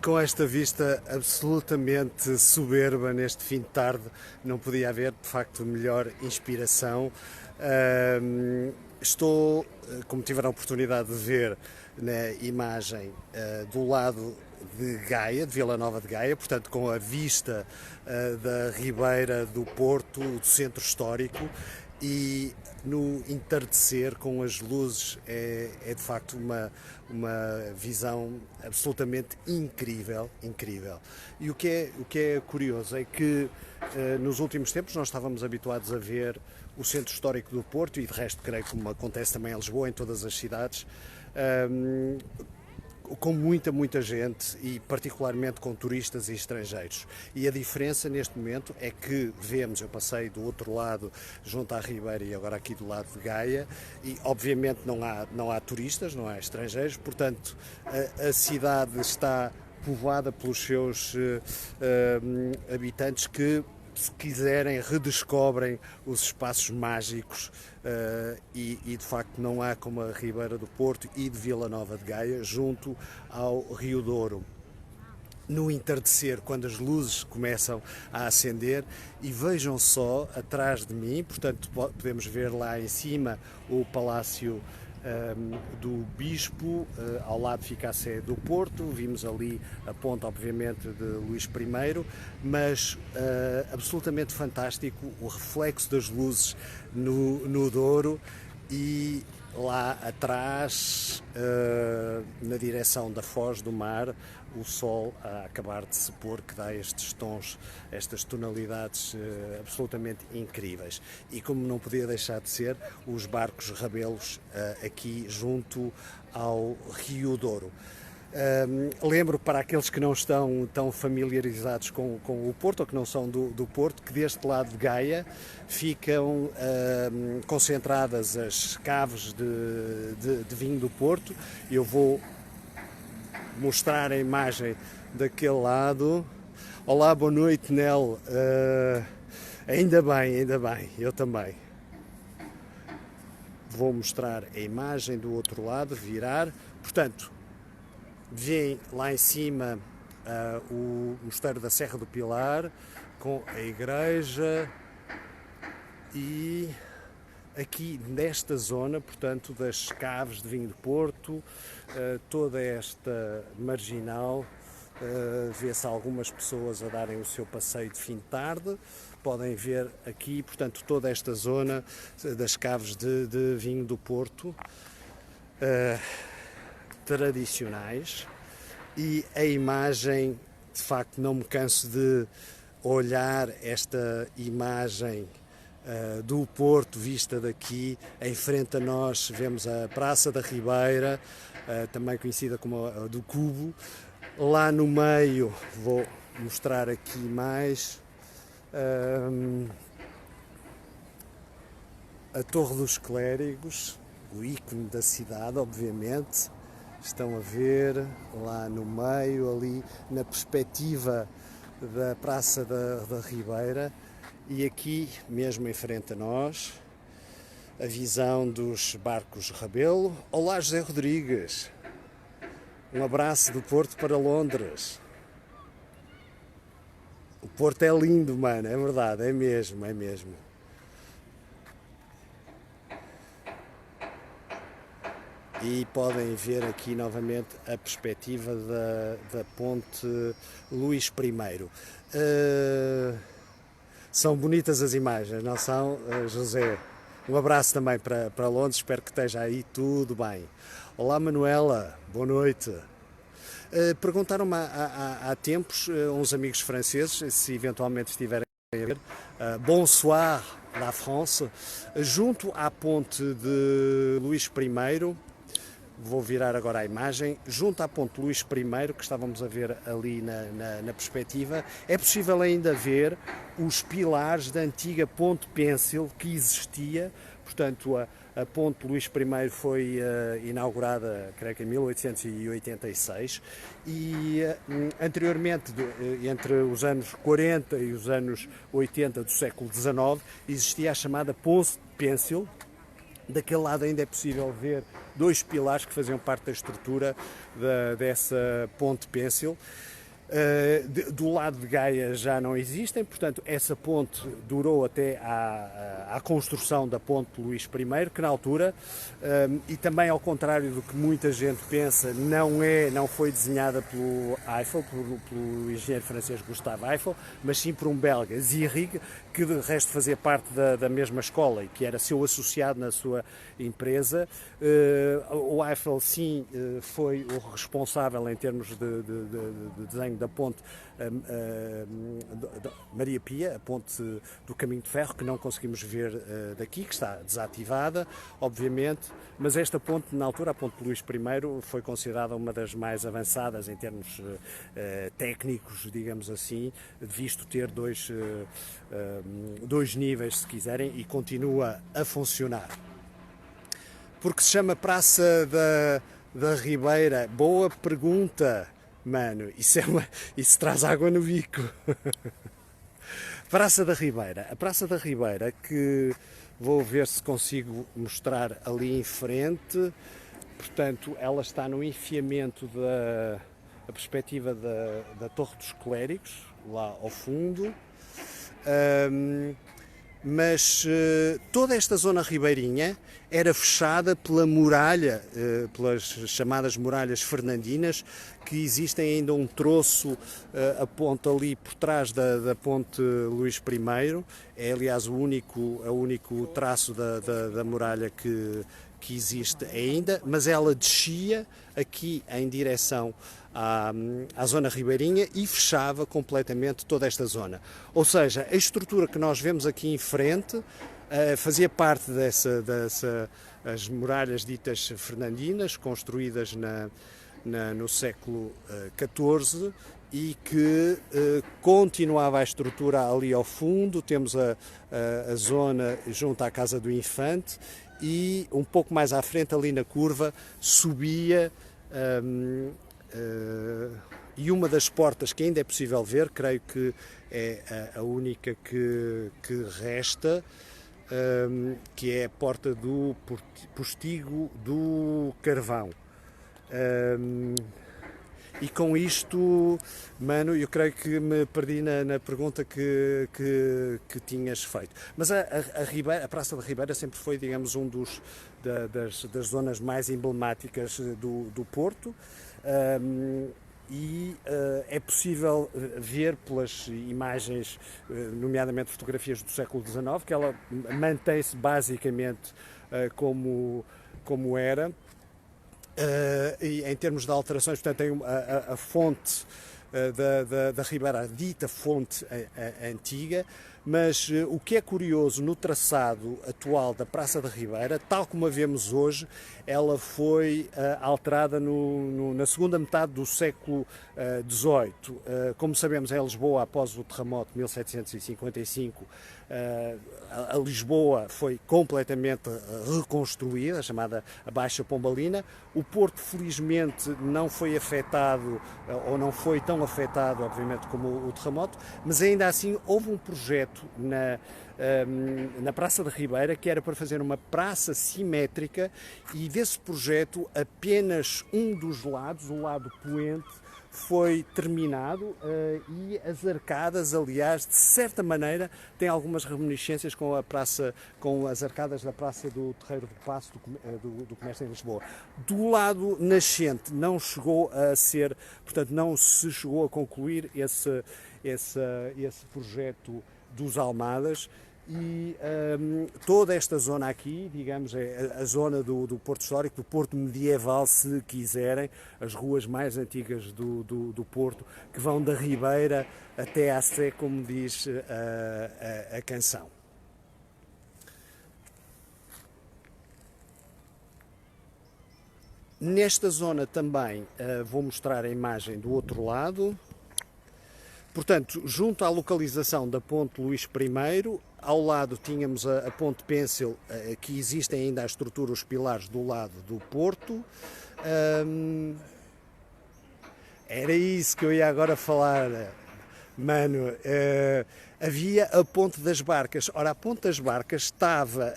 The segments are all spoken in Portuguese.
com esta vista absolutamente soberba neste fim de tarde, não podia haver de facto melhor inspiração. Estou, como tiveram a oportunidade de ver na imagem, do lado de Gaia, de Vila Nova de Gaia, portanto com a vista da Ribeira do Porto, do centro histórico, e no entardecer com as luzes é de facto uma visão absolutamente incrível. E o que é curioso é que nos últimos tempos nós estávamos habituados a ver o centro histórico do Porto, e de resto creio como acontece também em Lisboa, em todas as cidades, com muita gente, e particularmente com turistas e estrangeiros. E a diferença neste momento é que vemos, eu passei do outro lado junto à Ribeira e agora aqui do lado de Gaia, e obviamente não há turistas, não há estrangeiros, portanto a cidade está povoada pelos seus habitantes que, se quiserem, redescobrem os espaços mágicos, e de facto não há como a Ribeira do Porto e de Vila Nova de Gaia junto ao Rio Douro. No entardecer, quando as luzes começam a acender, e vejam só atrás de mim, portanto podemos ver lá em cima o Palácio do Bispo, ao lado fica a Sé do Porto, vimos ali a ponte obviamente de Luís I, mas absolutamente fantástico o reflexo das luzes no Douro, e lá atrás, na direção da Foz do Mar, o sol a acabar de se pôr, que dá estes tons, estas tonalidades absolutamente incríveis. E como não podia deixar de ser, os barcos rabelos aqui junto ao Rio Douro. Lembro para aqueles que não estão tão familiarizados com o Porto, ou que não são do Porto, que deste lado de Gaia ficam concentradas as caves de vinho do Porto. Eu vou mostrar a imagem daquele lado. Olá, boa noite, Nel. Ainda bem, eu também. Vou mostrar a imagem do outro lado, virar. Portanto, vem lá em cima o Mosteiro da Serra do Pilar, com a igreja, e aqui nesta zona, portanto, das caves de vinho de Porto, toda esta marginal, vê-se algumas pessoas a darem o seu passeio de fim de tarde. Podem ver aqui, portanto, toda esta zona das caves de vinho do Porto, tradicionais, e a imagem, de facto, não me canso de olhar esta imagem do Porto vista daqui. Em frente a nós vemos a Praça da Ribeira, também conhecida como a do Cubo. Lá no meio, vou mostrar aqui mais, a Torre dos Clérigos, o ícone da cidade, obviamente. Estão a ver lá no meio, ali na perspectiva da Praça da Ribeira, e aqui mesmo em frente a nós a visão dos barcos Rabelo. Olá, José Rodrigues, um abraço do Porto para Londres. O Porto é lindo, mano, é verdade, é mesmo. E podem ver aqui novamente a perspectiva da ponte Luís I. São bonitas as imagens, não são, José? Um abraço também para Londres, espero que esteja aí tudo bem. Olá, Manuela, boa noite. Perguntaram-me há tempos uns amigos franceses, se eventualmente estiverem a ver, Bonsoir la France, junto à ponte de Luís I. Vou virar agora a imagem. Junto à ponte Luís I, que estávamos a ver ali na perspectiva, é possível ainda ver os pilares da antiga ponte Pêncil que existia. Portanto, a ponte Luís I foi inaugurada, creio que em 1886, e anteriormente, entre os anos 40 e os anos 80 do século XIX, existia a chamada ponte Pêncil. Daquele lado ainda é possível ver dois pilares que faziam parte da estrutura dessa ponte Pêncil. Do lado de Gaia já não existem, portanto, essa ponte durou até à construção da ponte Luís I, que na altura, e também ao contrário do que muita gente pensa, não foi desenhada pelo Eiffel, pelo engenheiro francês Gustave Eiffel, mas sim por um belga, Zierig, que de resto fazia parte da mesma escola e que era seu associado na sua empresa. O Eiffel, sim, foi o responsável em termos de desenho da ponte Maria Pia, a ponte do Caminho de Ferro, que não conseguimos ver daqui, que está desativada, obviamente, mas esta ponte, na altura, a ponte Luís I, foi considerada uma das mais avançadas em termos técnicos, digamos assim, visto ter dois níveis, se quiserem, e continua a funcionar. Porque se chama Praça da Ribeira? Boa pergunta, mano. Isso traz água no bico. Praça da Ribeira. A Praça da Ribeira, que vou ver se consigo mostrar ali em frente. Portanto, ela está no enfiamento da perspectiva da Torre dos Clérigos, lá ao fundo. Mas toda esta zona ribeirinha era fechada pela muralha, pelas chamadas muralhas fernandinas, que existem ainda um troço a ponte ali por trás da ponte Luís I, é aliás o único traço da muralha que existe ainda, mas ela descia aqui em direção à zona ribeirinha e fechava completamente toda esta zona. Ou seja, a estrutura que nós vemos aqui em frente fazia parte das muralhas ditas fernandinas, construídas no século XIV, e que continuava a estrutura ali ao fundo. Temos a zona junto à Casa do Infante, e um pouco mais à frente, ali na curva, subia, e uma das portas que ainda é possível ver, creio que é a única que resta, que é a porta do Postigo do Carvão. E com isto, mano, eu creio que me perdi na pergunta que tinhas feito. Mas a Praça da Ribeira sempre foi, digamos, das zonas mais emblemáticas do Porto. E é possível ver pelas imagens, nomeadamente fotografias do século XIX, que ela mantém-se basicamente como era. E em termos de alterações, portanto, tem a fonte da Ribeira, a dita fonte antiga, mas o que é curioso no traçado atual da Praça da Ribeira, tal como a vemos hoje, ela foi alterada na segunda metade do século XVIII. Como sabemos, em Lisboa, após o terremoto de 1755, a Lisboa foi completamente reconstruída, chamada a Baixa Pombalina. O Porto, felizmente, não foi afetado, ou não foi tão afetado, obviamente, como o terremoto, mas ainda assim houve um projeto na Praça da Ribeira que era para fazer uma praça simétrica, e desse projeto apenas um dos lados, o lado poente, foi terminado, e as arcadas, aliás, de certa maneira, têm algumas reminiscências com as arcadas da Praça do Terreiro do Paço do Comércio em Lisboa. Do lado nascente não chegou a ser, portanto, não se chegou a concluir esse projeto dos Almadas, e toda esta zona aqui, digamos, é a zona do Porto Histórico, do Porto medieval, se quiserem, as ruas mais antigas do Porto, que vão da Ribeira até à Sé, como diz a canção. Nesta zona também vou mostrar a imagem do outro lado. Portanto, junto à localização da ponte Luís I, ao lado tínhamos a ponte Pêncil, que existem ainda a estrutura, os pilares do lado do Porto. Era isso que eu ia agora falar, mano. Havia a Ponte das Barcas. Ora, a Ponte das Barcas estava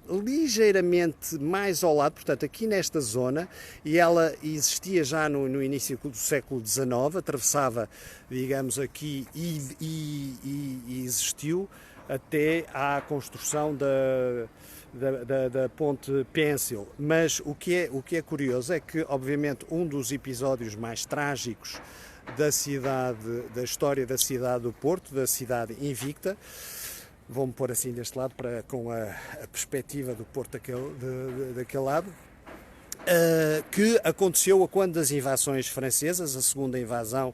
ligeiramente mais ao lado, portanto aqui nesta zona, e ela existia já no início do século XIX, atravessava, digamos, aqui e existiu até à construção da ponte Pencil. Mas o que é curioso é que, obviamente, um dos episódios mais trágicos da história da cidade do Porto, da cidade invicta, vou-me pôr assim deste lado, com a perspectiva do Porto daquele lado, que aconteceu quando das invasões francesas, a segunda invasão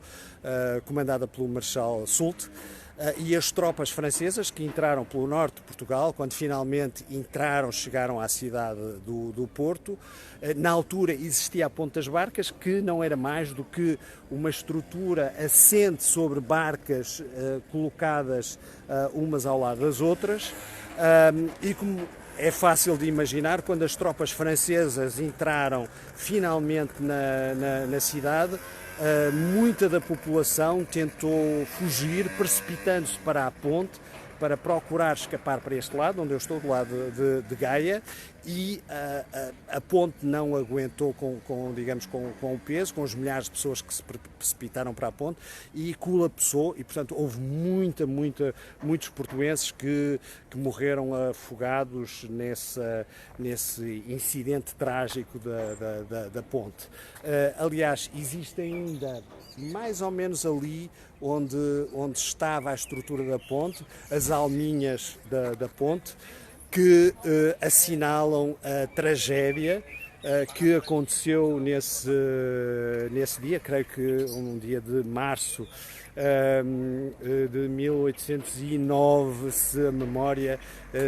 comandada pelo Marechal Soult, e as tropas francesas que entraram pelo norte de Portugal, quando finalmente chegaram à cidade do Porto. Na altura existia a Ponte das Barcas, que não era mais do que uma estrutura assente sobre barcas colocadas umas ao lado das outras, e como é fácil de imaginar, quando as tropas francesas entraram finalmente na cidade, muita da população tentou fugir, precipitando-se para a ponte, para procurar escapar para este lado, onde eu estou, do lado de Gaia, e a ponte não aguentou digamos, com o peso, com os milhares de pessoas que se precipitaram para a ponte, e colapsou, e portanto houve muitos portuenses que morreram afogados nesse incidente trágico da ponte. Aliás, existe ainda, mais ou menos ali onde estava a estrutura da ponte, as alminhas da ponte, que assinalam a tragédia que aconteceu nesse dia, creio que um dia de março de 1809, se a memória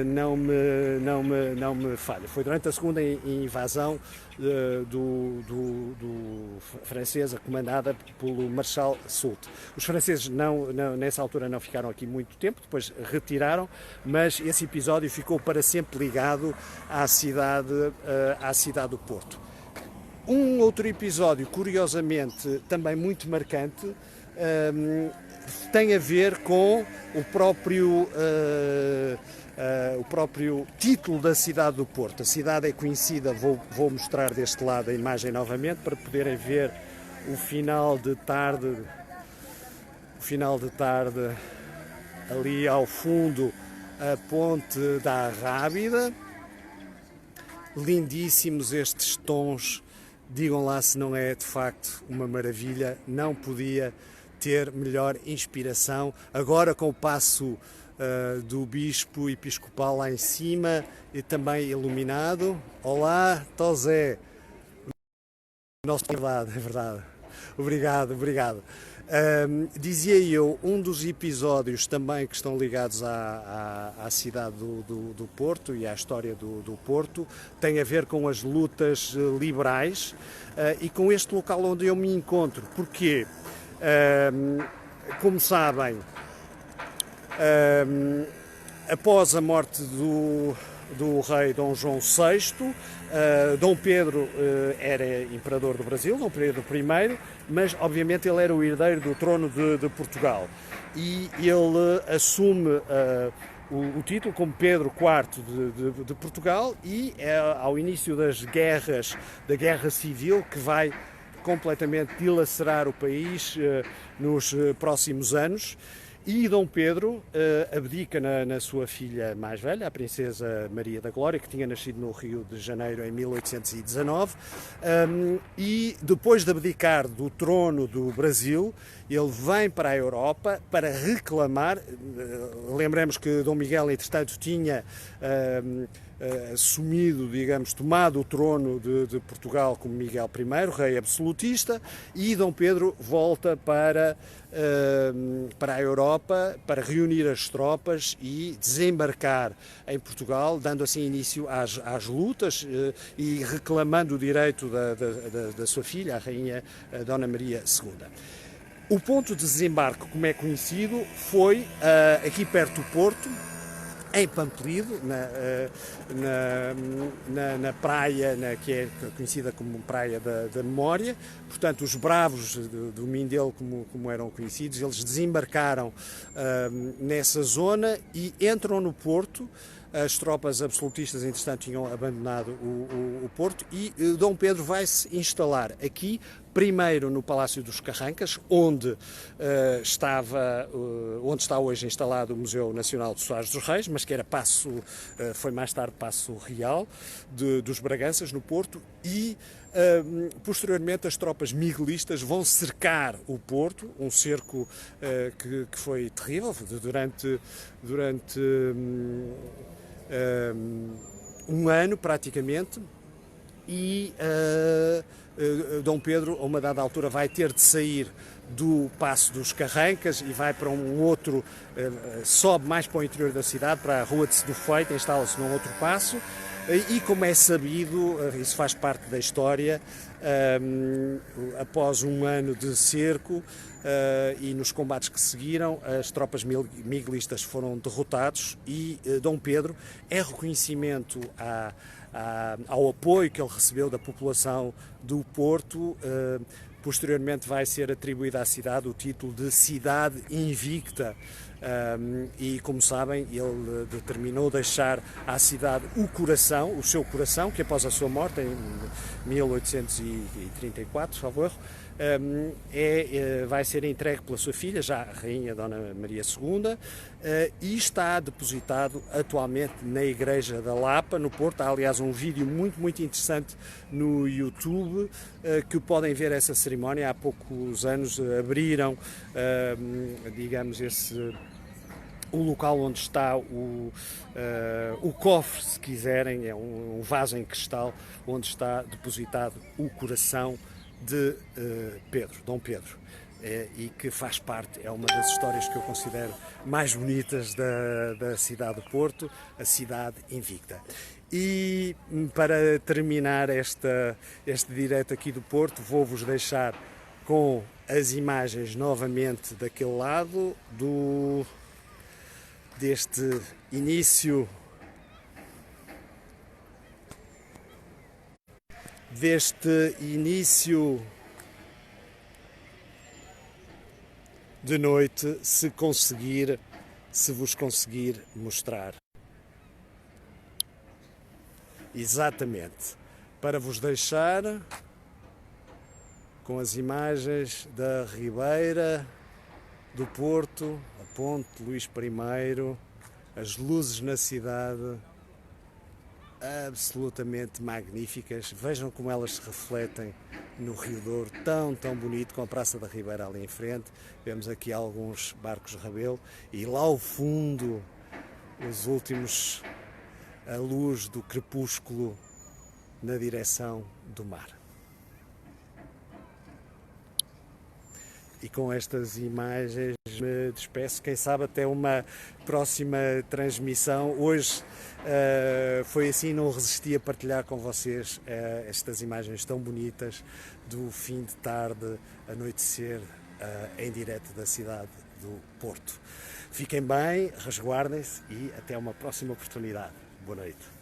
não me falha. Foi durante a segunda invasão francesa, comandada pelo Marechal Soult. Os franceses nessa altura não ficaram aqui muito tempo, depois retiraram, mas esse episódio ficou para sempre ligado à cidade do Porto. Um outro episódio, curiosamente, também muito marcante, tem a ver com o próprio título da cidade do Porto. A cidade é conhecida, vou mostrar deste lado a imagem novamente para poderem ver o final de tarde ali ao fundo, a ponte da Arrábida. Lindíssimos estes tons, digam lá se não é de facto uma maravilha, não podia ter melhor inspiração. Agora com o passo do Bispo Episcopal lá em cima e também iluminado. Olá, Tosé. Nossa, é verdade. Obrigado. Dizia eu, um dos episódios também que estão ligados à cidade do Porto e à história do Porto tem a ver com as lutas liberais e com este local onde eu me encontro. Porquê? Como sabem, após a morte do rei Dom João VI, Dom Pedro era imperador do Brasil, Dom Pedro I, mas obviamente ele era o herdeiro do trono de Portugal, e ele assume o título como Pedro IV de Portugal, e é ao início da Guerra Civil, que vai completamente dilacerar o país nos próximos anos. E Dom Pedro abdica na sua filha mais velha, a princesa Maria da Glória, que tinha nascido no Rio de Janeiro em 1819, e depois de abdicar do trono do Brasil, ele vem para a Europa para reclamar. Lembremos que Dom Miguel, entretanto, tinha assumido, digamos, tomado o trono de Portugal como Miguel I, rei absolutista, e Dom Pedro volta para a Europa para reunir as tropas e desembarcar em Portugal, dando assim início às lutas e reclamando o direito da sua filha, a rainha Dona Maria II. O ponto de desembarque, como é conhecido, foi aqui perto do Porto, em Pamplido, na praia que é conhecida como Praia da Memória. Portanto, os bravos do Mindelo, como eram conhecidos, eles desembarcaram nessa zona e entram no Porto As tropas absolutistas, entretanto, tinham abandonado o Porto e Dom Pedro vai se instalar aqui, primeiro no Palácio dos Carrancas, onde está hoje instalado o Museu Nacional de Soares dos Reis, mas que era foi mais tarde Paço Real dos Braganças, no Porto, e posteriormente as tropas miguelistas vão cercar o Porto, um cerco que foi terrível durante um ano praticamente, e Dom Pedro, a uma dada altura, vai ter de sair do Paço dos Carrancas e vai para um outro, sobe mais para o interior da cidade, para a Rua de Sedufeito, instala-se num outro passo. E como é sabido, isso faz parte da história, após um ano de cerco e nos combates que seguiram, as tropas miguelistas foram derrotados e Dom Pedro, em reconhecimento ao apoio que ele recebeu da população do Porto, posteriormente vai ser atribuído à cidade o título de Cidade Invicta. E como sabem, ele determinou deixar à cidade o seu coração, que após a sua morte em 1834, salvo erro, vai ser entregue pela sua filha, já a rainha Dona Maria II, e está depositado atualmente na Igreja da Lapa, no Porto. Há, aliás, um vídeo muito interessante no YouTube que podem ver essa cerimónia. Há poucos anos abriram, digamos, o local onde está o cofre, se quiserem, é um vaso em cristal onde está depositado o coração de Dom Pedro, e que faz parte, é uma das histórias que eu considero mais bonitas da cidade do Porto, a Cidade Invicta. E para terminar este direto aqui do Porto, vou-vos deixar com as imagens novamente daquele lado deste início de noite, se vos conseguir mostrar. Exatamente, para vos deixar com as imagens da Ribeira do Porto, a Ponte Luís I, as luzes na cidade, absolutamente magníficas. Vejam como elas se refletem no Rio Douro, tão bonito, com a Praça da Ribeira ali em frente. Vemos aqui alguns barcos de Rebelo e lá ao fundo a luz do crepúsculo na direção do mar. E com estas imagens me despeço, quem sabe até uma próxima transmissão. Hoje foi assim, não resisti a partilhar com vocês estas imagens tão bonitas do fim de tarde, anoitecer, em direto da cidade do Porto. Fiquem bem, resguardem-se e até uma próxima oportunidade. Boa noite.